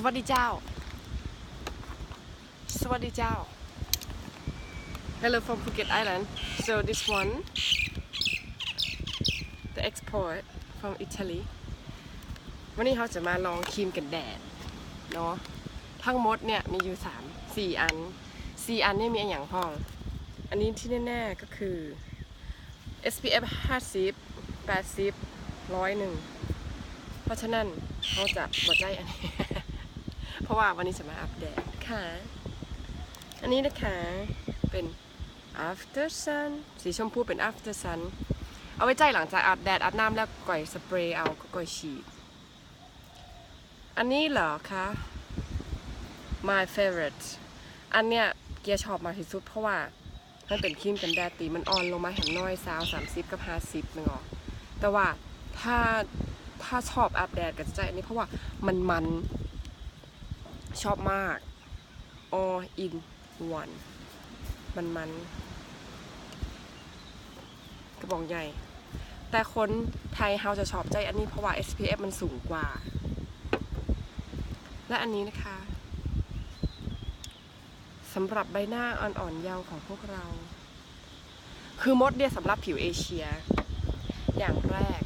วัสดีเจ้าสวัสดีเจ้า Hello from Phuket Island so this one the export from Italy วันนี้เขาจะมาลองครีมกันแดดเนาะทั้งหมดเนี่ยมีอยู่4 อันนี่มีอย่างพ้องอันนี้ที่แน่ๆก็คือ SPF 50 80 101เพราะฉะนั้นเขาจะบดใจอันนี้ เพราะว่าวันนี้จะมาอัปเดตค่ะอันนี้นะคะเป็น after sun สีชมพูเป็น after sun เอาไว้ใจหลังจากอาบแดดอาบน้ำแล้วก่อยสเปรย์เอาก็ก่อยฉีดอันนี้เหรอคะ my favorite อันเนี้ยเกียร์ชอบมากที่สุดเพราะว่ามันเป็นครีมกันแดดตีมันอ่อนลงมาแห่งน้อยสาว30กับ50นึงอ๋อแต่ว่าถ้าชอบอาบแดดก็จะใจอันนี้เพราะว่ามันชอบมาก all in one มันกระบอกใหญ่แต่คนไทยเราจะชอบใจอันนี้เพราะว่า SPF มันสูงกว่าและอันนี้นะคะสำหรับใบหน้าอ่อนๆเยาว์ของพวกเราคือมดเนี่ยสำหรับผิวเอเชียอย่างแรก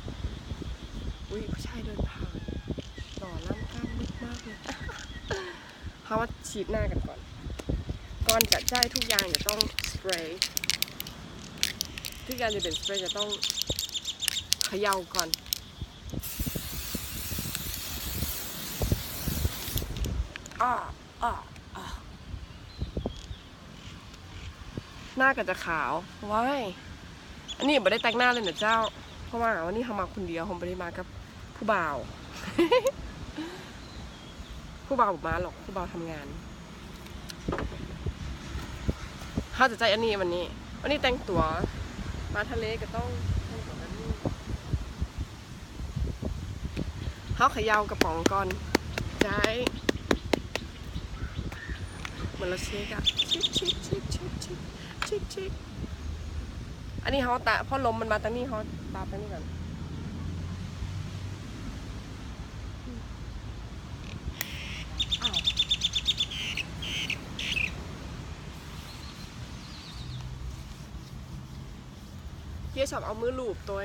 อุ้ยผู้ชายเดินผ่านหล่อล่ำกล้ามลึกมากเลยเขาว่าฉีดหน้ากันก่อนจะจ่ายทุกอย่างจะต้องสเปรย์ทุกอย่างจะเป็นสเปรย์จะต้องเขย่าก่อนหน้าก็จะขาวว้ายอันนี้ไม่ได้แต่งหน้าเลยนะเจ้าเพราะว่าวันนี้เขามาคนเดียวผมไม่ได้มากับผู้บ่าว ผู้บ่าวมาหรอกผู้บ่าวทำงานเขาจะใจอันนี้วันนี้แต่งตัวมาทะเลก็ต้องแต่งตัวแบบนี้เขาเขย่ากระป๋องก่อนใจเหมือนเราเช็คอะชิคอันนี้เขาตาพอลมมันมาตั้งนี่เขาตาตั้งนี่ก่อนเกียร์ชอบเอามือลูบตัว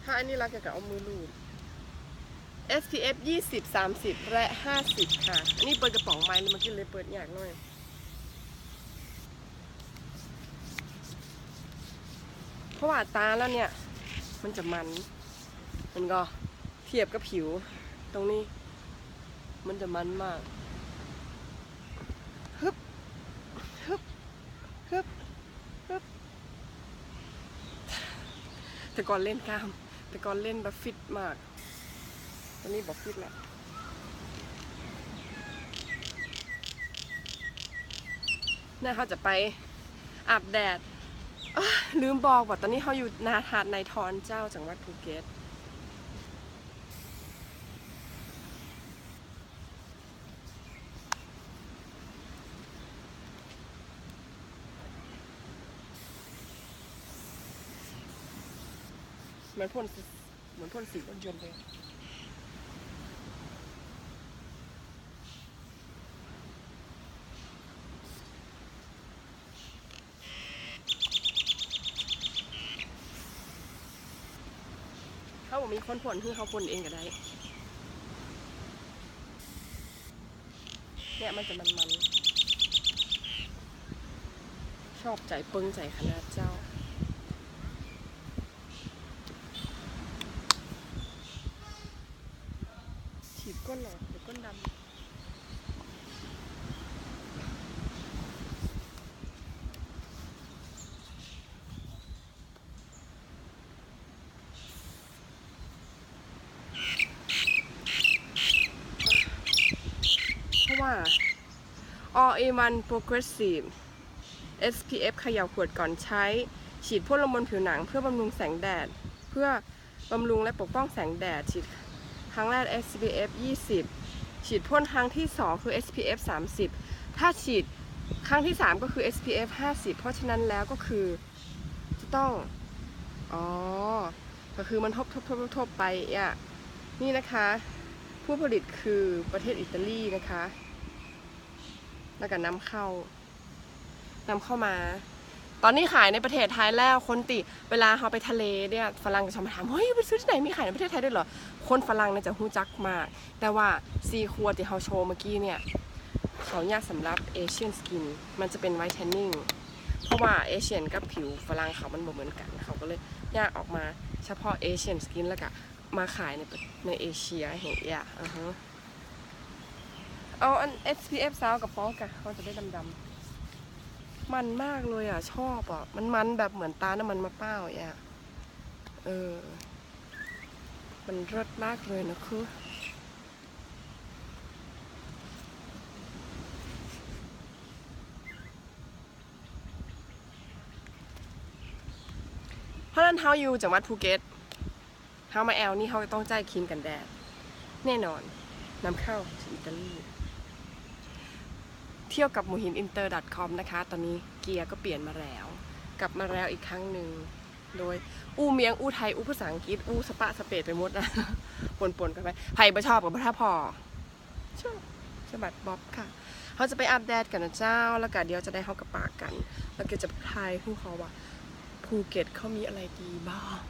ถ้าอันนี้เราเกี่ยวกับเอามือลูบ SPF 20 30 และ 50 ค่ะอันนี้เปิดกระป๋องไม้เลยเมื่อกี้เลยเปิดอยากหน่อยเพราะว่าตาแล้วเนี่ยมันจะมันก็เทียบกับผิวตรงนี้มันจะมันมากฮึบแต่ก่อนเล่นกล้ามแต่ก่อนเล่นแบบฟิตมากตอนนี้บอกฟิตแหละน่าเขาจะไปอาบแดดลืมบอกว่าตอนนี้เขาอยู่นาหาดในทอนเจ้าจังหวัดภูเก็ตเหมือนพ่นสีรถยนต์เลยเขาบอกมีคนพ่นคือเขาพ่นเองก็ได้เนี่ยมันจะมันชอบใจปึ้งใจขนาดเจ้าฉีดก้นหรอหรือก้นดำเพราะว่า All in One Progressive SPF เขย่าขวดก่อนใช้ฉีดพ่นลงบนผิวหนังเพื่อบำรุงแสงแดดเพื่อบำรุงและปกป้องแสงแดดฉีดครั้งแรก SPF 20ฉีดพ่นครั้งที่2คือ SPF 30ถ้าฉีดครั้งที่3ก็คือ SPF 50เพราะฉะนั้นแล้วก็คือจะต้องก็คือมันทบไปอ่ะนี่นะคะ ผู้ผลิตคือประเทศอิตาลีนะคะแล้วก็นำเข้ามา ตอนนี้ขายในประเทศไทยแล้วคนติเวลาเขาไปทะเลเนี่ยฝรั่งจะมาถามเฮ้ยไปซื้อที่ไหนมีขายในประเทศไทยด้วยเหรอคนฝรั่งเนี่ยจะฮู้จักมากแต่ว่าซีขวดที่เขาโชว์เมื่อกี้เนี่ยเขาอยากสำหรับเอเชียนสกินมันจะเป็นไวท์เทนนิ่งเพราะว่าเอเชียนกับผิวฝรั่งเขามันบ่เหมือนกันเขาก็เลยอยากออกมาเฉพาะเอเชียนสกินแล้วก็มาขายในเอเชียเห็นอ่ะเอาอัน SPF ซาวกับป๊อกอะเขาจะได้ดำมันมากเลยอ่ะชอบอ่ะมันแบบเหมือนตาน้ำมันมะพร้าวอ่ะมันรสมากเลยนะคือเพราะนั้นเฮาอยู่จังหวัดภูเก็ตเฮามาแอลนี่เฮาต้องจ่ายครีมกันแดดแน่นอนนำเข้าจากอิตาลีเที่ยวกับหมูหิน inter.com นะคะตอนนี้เกียร์ก็เปลี่ยนมาแล้วกลับมาแล้วอีกครั้งหนึ่งโดยอู้เมียงอู้ไทยอู้ภาษาอังกฤษอู้สปะสเปดไปหมดนะปนกันไปไผ่บ่ชอบกับบ่ท่าพอชอบสบัดบ๊อบค่ะเขาจะไปอาบแดดกันนะเจ้าแล้วก็เดี๋ยวจะได้เข้ากับปากกันแล้วก็จะพายผู้เขาว่าภูเก็ตเขามีอะไรดีบ้าง